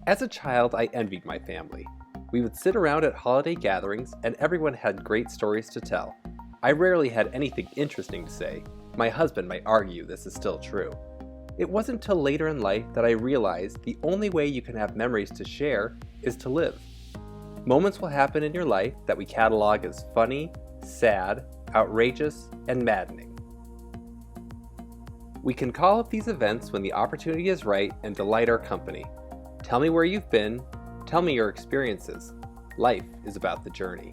As a child, I envied my family. We would sit around at holiday gatherings, and everyone had great stories to tell. I rarely had anything interesting to say. My husband might argue this is still true. It wasn't till later in life that I realized the only way you can have memories to share is to live. Moments will happen in your life that we catalog as funny, sad, outrageous, and maddening. We can call up these events when the opportunity is right and delight our company. Tell me where you've been. Tell me your experiences. Life is about the journey.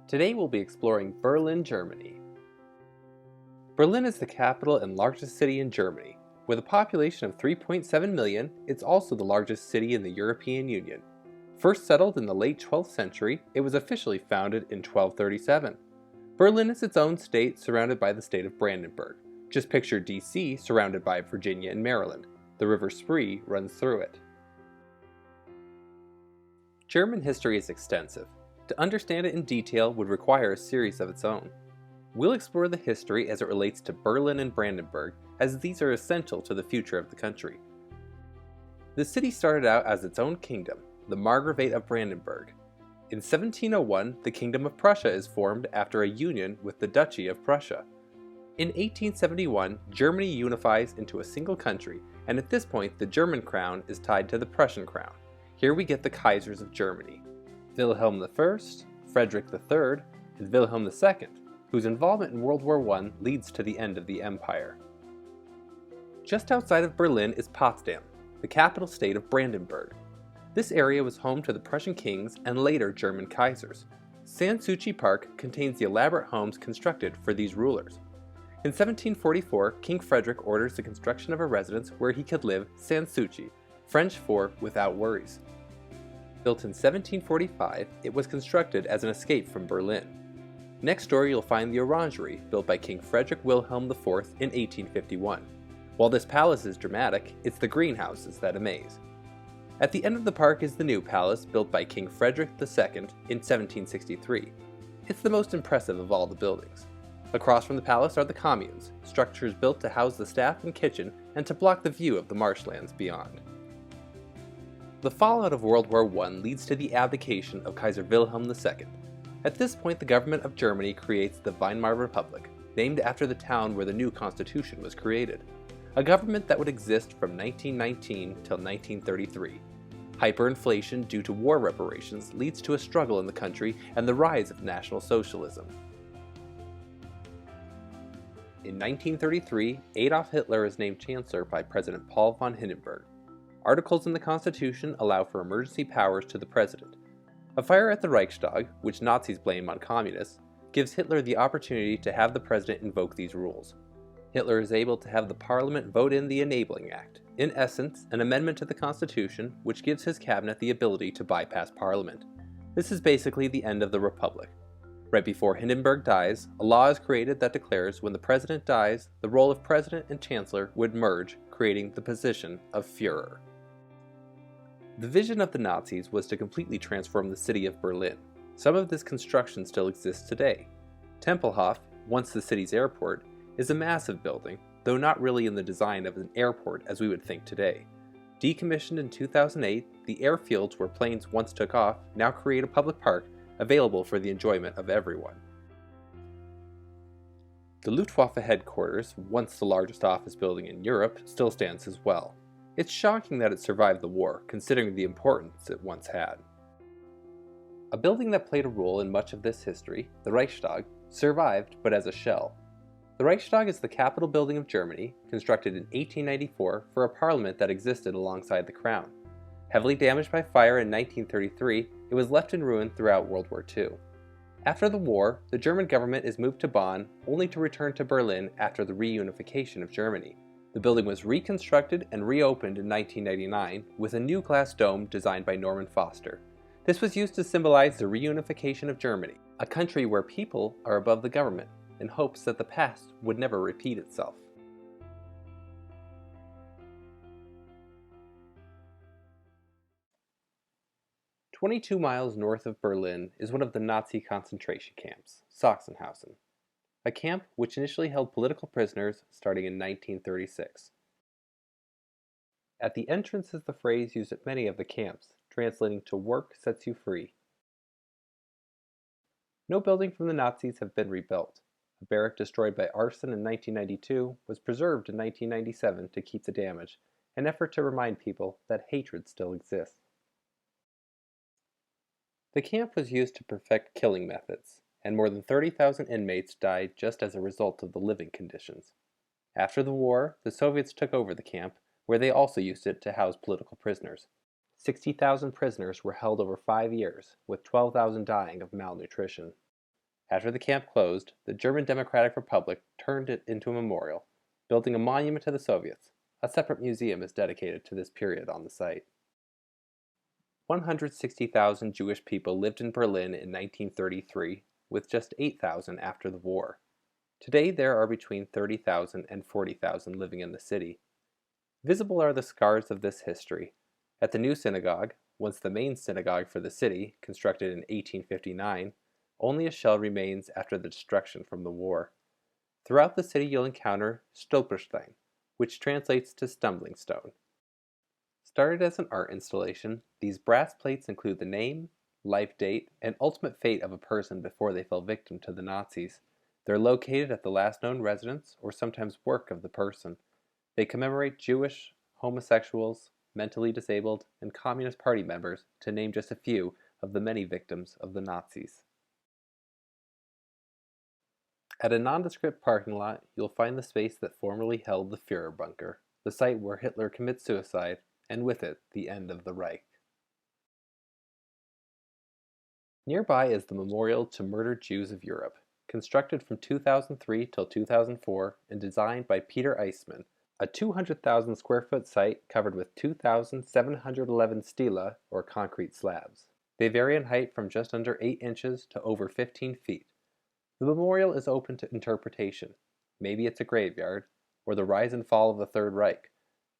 Today we'll be exploring Berlin, Germany. Berlin is the capital and largest city in Germany. With a population of 3.7 million, it's also the largest city in the European Union. First settled in the late 12th century, it was officially founded in 1237. Berlin is its own state surrounded by the state of Brandenburg. Just picture DC surrounded by Virginia and Maryland. The River Spree runs through it. German history is extensive. To understand it in detail would require a series of its own. We'll explore the history as it relates to Berlin and Brandenburg, as these are essential to the future of the country. The city started out as its own kingdom, the Margravate of Brandenburg. In 1701, the Kingdom of Prussia is formed after a union with the Duchy of Prussia. In 1871, Germany unifies into a single country, and at this point the German crown is tied to the Prussian crown. Here we get the Kaisers of Germany: Wilhelm I, Frederick III, and Wilhelm II, whose involvement in World War I leads to the end of the empire. Just outside of Berlin is Potsdam, the capital state of Brandenburg. This area was home to the Prussian kings and later German Kaisers. Sanssouci Park contains the elaborate homes constructed for these rulers. In 1744, King Frederick orders the construction of a residence where he could live, Sanssouci, French for without worries. Built in 1745, it was constructed as an escape from Berlin. Next door you'll find the Orangery, built by King Frederick Wilhelm IV in 1851. While this palace is dramatic, it's the greenhouses that amaze. At the end of the park is the new palace, built by King Frederick II in 1763. It's the most impressive of all the buildings. Across from the palace are the communes, structures built to house the staff and kitchen and to block the view of the marshlands beyond. The fallout of World War I leads to the abdication of Kaiser Wilhelm II. At this point, the government of Germany creates the Weimar Republic, named after the town where the new constitution was created. A government that would exist from 1919 till 1933. Hyperinflation due to war reparations leads to a struggle in the country and the rise of National Socialism. In 1933, Adolf Hitler is named Chancellor by President Paul von Hindenburg. Articles in the Constitution allow for emergency powers to the president. A fire at the Reichstag, which Nazis blame on communists, gives Hitler the opportunity to have the president invoke these rules. Hitler is able to have the parliament vote in the Enabling Act, in essence, an amendment to the Constitution which gives his cabinet the ability to bypass parliament. This is basically the end of the Republic. Right before Hindenburg dies, a law is created that declares when the president dies, the role of president and chancellor would merge, creating the position of Führer. The vision of the Nazis was to completely transform the city of Berlin. Some of this construction still exists today. Tempelhof, once the city's airport, is a massive building, though not really in the design of an airport as we would think today. Decommissioned in 2008, the airfields where planes once took off now create a public park available for the enjoyment of everyone. The Luftwaffe headquarters, once the largest office building in Europe, still stands as well. It's shocking that it survived the war, considering the importance it once had. A building that played a role in much of this history, the Reichstag, survived but as a shell. The Reichstag is the capital building of Germany, constructed in 1894 for a parliament that existed alongside the crown. Heavily damaged by fire in 1933, it was left in ruin throughout World War II. After the war, the German government is moved to Bonn, only to return to Berlin after the reunification of Germany. The building was reconstructed and reopened in 1999 with a new glass dome designed by Norman Foster. This was used to symbolize the reunification of Germany, a country where people are above the government, in hopes that the past would never repeat itself. "22 miles north of Berlin is one of the Nazi concentration camps, Sachsenhausen. a camp which initially held political prisoners starting in 1936. At the entrance is the phrase used at many of the camps, translating to "work sets you free." No building from the Nazis have been rebuilt. A barrack destroyed by arson in 1992 was preserved in 1997 to keep the damage, an effort to remind people that hatred still exists. The camp was used to perfect killing methods, and more than 30,000 inmates died just as a result of the living conditions. After the war, the Soviets took over the camp, where they also used it to house political prisoners. 60,000 prisoners were held over 5 years, with 12,000 dying of malnutrition. After the camp closed, the German Democratic Republic turned it into a memorial, building a monument to the Soviets. A separate museum is dedicated to this period on the site. 160,000 Jewish people lived in Berlin in 1933, with just 8,000 after the war. Today there are between 30,000 and 40,000 living in the city. Visible are the scars of this history. At the new synagogue, once the main synagogue for the city, constructed in 1859, only a shell remains after the destruction from the war. Throughout the city you'll encounter Stolperstein, which translates to stumbling stone. Started as an art installation, these brass plates include the name, life date, and ultimate fate of a person before they fell victim to the Nazis. They're located at the last known residence or sometimes work of the person. They commemorate Jewish, homosexuals, mentally disabled, and Communist Party members, to name just a few of the many victims of the Nazis. At a nondescript parking lot, you'll find the space that formerly held the Führer bunker, the site where Hitler commits suicide, and with it, the end of the Reich. Nearby is the Memorial to Murdered Jews of Europe, constructed from 2003 till 2004 and designed by Peter Eisman, a 200,000 square foot site covered with 2,711 stela, or concrete slabs. They vary in height from just under 8 inches to over 15 feet. The memorial is open to interpretation. Maybe it's a graveyard, or the rise and fall of the Third Reich.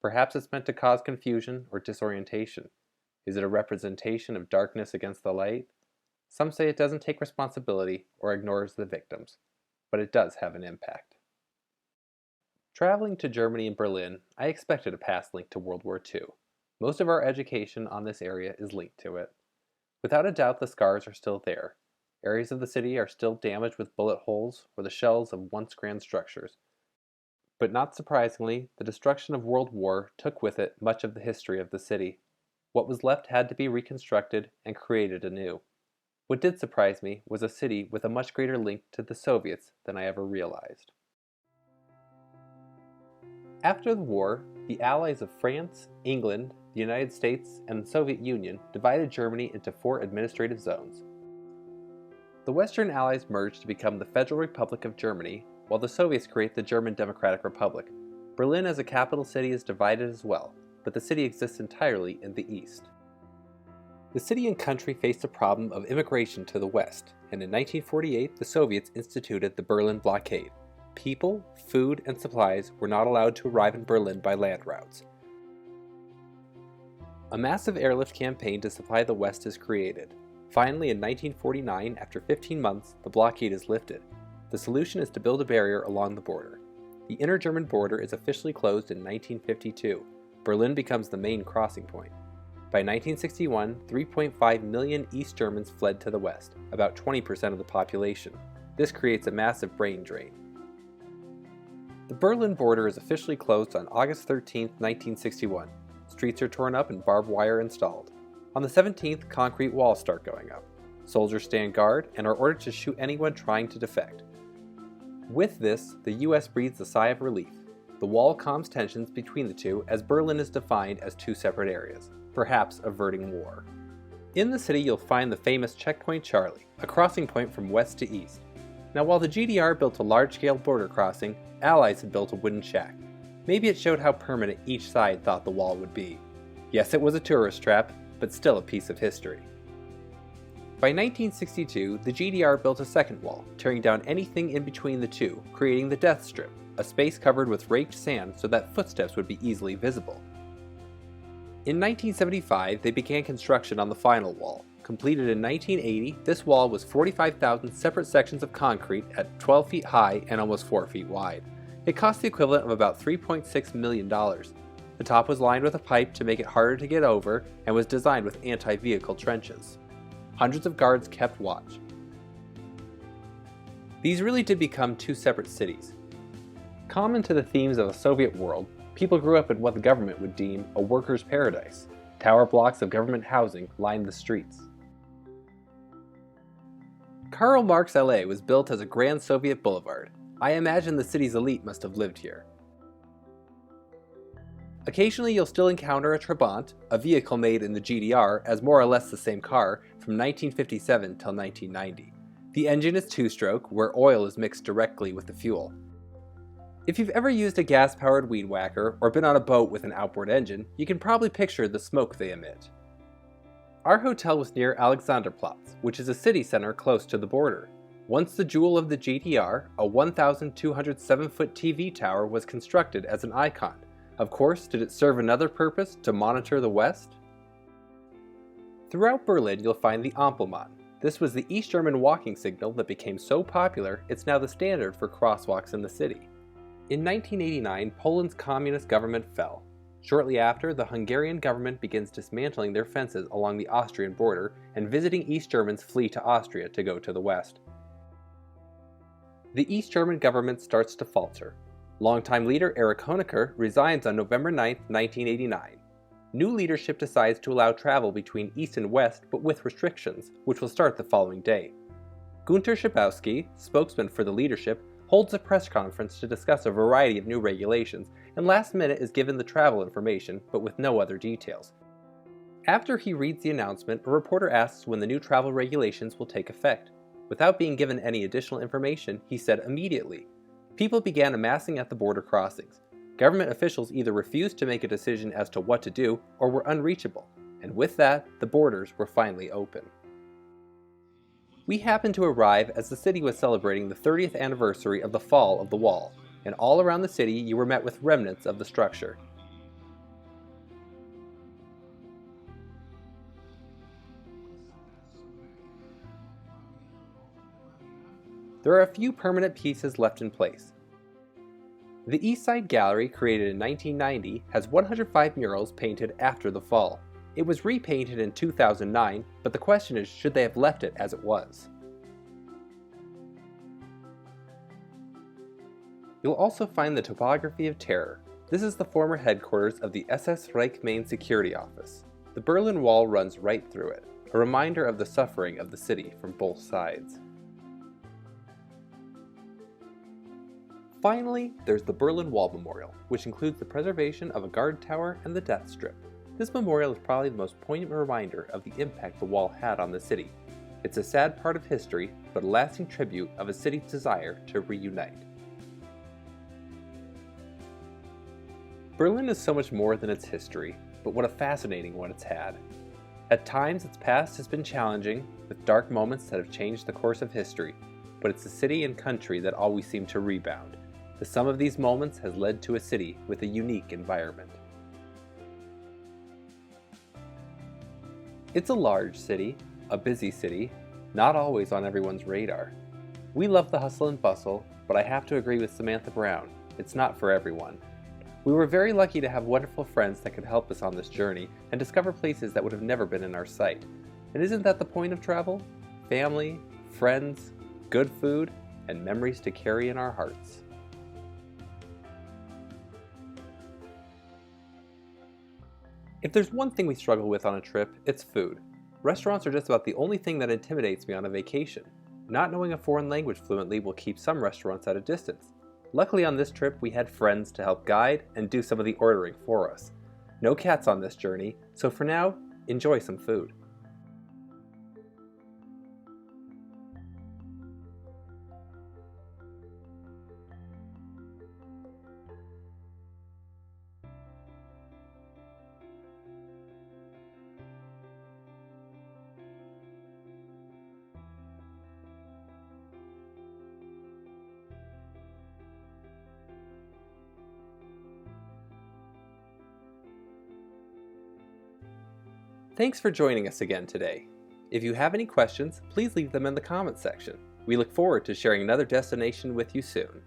Perhaps it's meant to cause confusion or disorientation. Is it a representation of darkness against the light? Some say it doesn't take responsibility or ignores the victims, but it does have an impact. Traveling to Germany and Berlin, I expected a past link to World War II. Most of our education on this area is linked to it. Without a doubt, the scars are still there. Areas of the city are still damaged with bullet holes or the shells of once grand structures. But not surprisingly, the destruction of World War took with it much of the history of the city. What was left had to be reconstructed and created anew. What did surprise me was a city with a much greater link to the Soviets than I ever realized. After the war, the allies of France, England, the United States, and the Soviet Union divided Germany into 4 administrative zones. The Western Allies merged to become the Federal Republic of Germany, while the Soviets create the German Democratic Republic. Berlin as a capital city is divided as well, but the city exists entirely in the east. The city and country faced a problem of immigration to the west, and in 1948 the Soviets instituted the Berlin blockade. People, food, and supplies were not allowed to arrive in Berlin by land routes. A massive airlift campaign to supply the West is created. Finally, in 1949, after 15 months, the blockade is lifted. The solution is to build a barrier along the border. The inner German border is officially closed in 1952. Berlin becomes the main crossing point. By 1961, 3.5 million East Germans fled to the west, about 20% of the population. This creates a massive brain drain. The Berlin border is officially closed on August 13, 1961. Streets are torn up and barbed wire installed. On the 17th, concrete walls start going up. Soldiers stand guard and are ordered to shoot anyone trying to defect. With this, the US breathes a sigh of relief. The wall calms tensions between the two as Berlin is defined as 2 separate areas, perhaps averting war. In the city you'll find the famous Checkpoint Charlie, a crossing point from west to east. Now while the GDR built a large-scale border crossing, Allies had built a wooden shack. Maybe it showed how permanent each side thought the wall would be. Yes, it was a tourist trap, but still a piece of history. By 1962, the GDR built a second wall, tearing down anything in between the two, creating the Death Strip, a space covered with raked sand so that footsteps would be easily visible. In 1975, they began construction on the final wall, completed in 1980, this wall was 45,000 separate sections of concrete at 12 feet high and almost 4 feet wide. It cost the equivalent of about $3.6 million. The top was lined with a pipe to make it harder to get over and was designed with anti-vehicle trenches. Hundreds of guards kept watch. These really did become two separate cities. Common to the themes of a Soviet world, people grew up in what the government would deem a workers' paradise. Tower blocks of government housing lined the streets. Karl Marx LA was built as a grand Soviet boulevard. I imagine the city's elite must have lived here. Occasionally you'll still encounter a Trabant, a vehicle made in the GDR as more or less the same car from 1957 till 1990. The engine is two-stroke, where oil is mixed directly with the fuel. If you've ever used a gas-powered weed whacker or been on a boat with an outboard engine, you can probably picture the smoke they emit. Our hotel was near Alexanderplatz, which is a city center close to the border. Once the jewel of the GDR, a 1,207-foot TV tower was constructed as an icon. Of course, did it serve another purpose, to monitor the West? Throughout Berlin you'll find the Ampelmann. This was the East German walking signal that became so popular it's now the standard for crosswalks in the city. In 1989, Poland's communist government fell. Shortly after, the Hungarian government begins dismantling their fences along the Austrian border, and visiting East Germans flee to Austria to go to the west. The East German government starts to falter. Longtime leader Erich Honecker resigns on November 9, 1989. New leadership decides to allow travel between East and West, but with restrictions, which will start the following day. Günter Schabowski, spokesman for the leadership, holds a press conference to discuss a variety of new regulations, and last minute is given the travel information, but with no other details. After he reads the announcement, a reporter asks when the new travel regulations will take effect. Without being given any additional information, he said immediately. People began amassing at the border crossings. Government officials either refused to make a decision as to what to do or were unreachable, and with that, the borders were finally open. We happened to arrive as the city was celebrating the 30th anniversary of the fall of the wall, and all around the city you were met with remnants of the structure. There are a few permanent pieces left in place. The East Side Gallery, created in 1990, has 105 murals painted after the fall. It was repainted in 2009, but the question is, should they have left it as it was? You'll also find the Topography of Terror. This is the former headquarters of the SS Reich Main Security Office. The Berlin Wall runs right through it, a reminder of the suffering of the city from both sides. Finally, there's the Berlin Wall Memorial, which includes the preservation of a guard tower and the death strip. This memorial is probably the most poignant reminder of the impact the wall had on the city. It's a sad part of history, but a lasting tribute of a city's desire to reunite. Berlin is so much more than its history, but what a fascinating one it's had. At times, its past has been challenging, with dark moments that have changed the course of history, but it's a city and country that always seem to rebound. The sum of these moments has led to a city with a unique environment. It's a large city, a busy city, not always on everyone's radar. We love the hustle and bustle, but I have to agree with Samantha Brown, it's not for everyone. We were very lucky to have wonderful friends that could help us on this journey and discover places that would have never been in our sight. And isn't that the point of travel? Family, friends, good food, and memories to carry in our hearts. If there's one thing we struggle with on a trip, it's food. Restaurants are just about the only thing that intimidates me on a vacation. Not knowing a foreign language fluently will keep some restaurants at a distance. Luckily on this trip we had friends to help guide and do some of the ordering for us. No cats on this journey, so for now, enjoy some food. Thanks for joining us again today. If you have any questions, please leave them in the comments section. We look forward to sharing another destination with you soon.